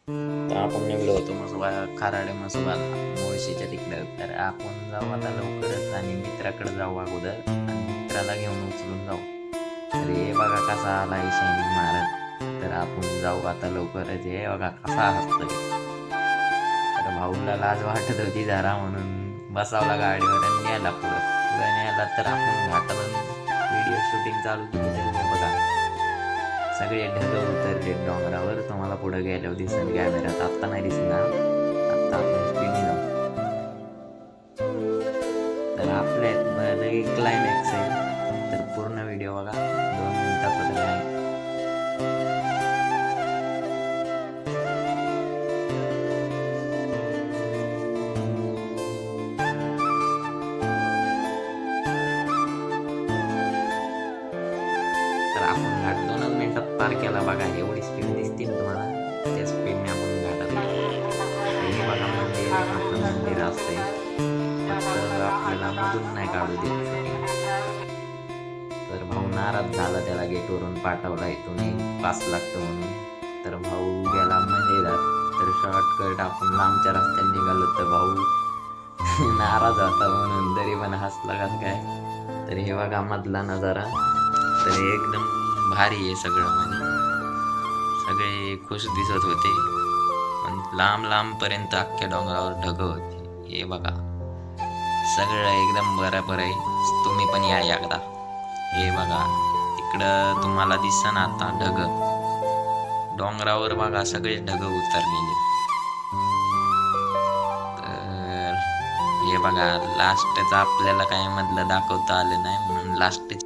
तर आपण निघलो होतो मसोबा खाराडे मसोबा मुळशीच्या तिकडं. तर आपण जाऊ आता लवकरच आणि मित्राकडे जाऊ अगोदर आणि मित्राला घेऊन उचलून जाऊ. तर हे बघा कसा आला आहे शायनिंग महाराज. तर आपण जाऊ आता लवकरच. हे बघा कसा हसतोय. तर भाऊला लाज वाटत होती जरा म्हणून बसावला गाडीवर आणि न्यायला पुढं न्यायला. तर आपण घाटातून व्हिडिओ शूटिंग चालू केली. तर बघा सगळे ढग उतरले डोंगरावर. तुम्हाला पुढे गेल्यावर दिसेल कॅमेऱ्यात. आत्ता नाही दिसणार, आत्ता आपण स्पीडने जाऊ. तर आपल्या एक क्लायमॅक्स आहे. तर पूर्ण व्हिडिओ बघा, 2 मिनिटाचा तरी आहे. तर आपण घाट 2 मिनिटात पार केला बघा. एवढी स्पीड दिसते ना तुम्हाला, त्या स्पीडने आपण घाटात हे बघा मंदिर. आपलं मंदिर असतंय, फक्त आपल्याला मधून नाही काढू देत शूटिंग. तर भाऊ नाराज झाला, त्याला गेटवरून पाठवला इथून पास लागतं म्हणून. तर भाऊ गेला मंदिरात. तर शॉर्टकट आपण लांबच्या रस्त्याने निघालो. तर भाऊ नाराज होता म्हणून तरी पण हसला कसं काय. तर हे बघा मधला नजारा. तर हे एकदम भारी आहे सगळं. म्हणजे सगळे खुश दिसत होते, पण लांब लांबपर्यंत अख्ख्या डोंगरावर ढग होते. हे बघा सगळं एकदम बरोबर आहे. तुम्ही पण या एकदा. हे बघा तिकडं तुम्हाला दिसन आता ढग डोंगरावर बघा, सगळे ढग उतरलेले. तर हे बघा लास्टचं आपल्याला काय मधलं दाखवता आलं नाही म्हणून लास्टची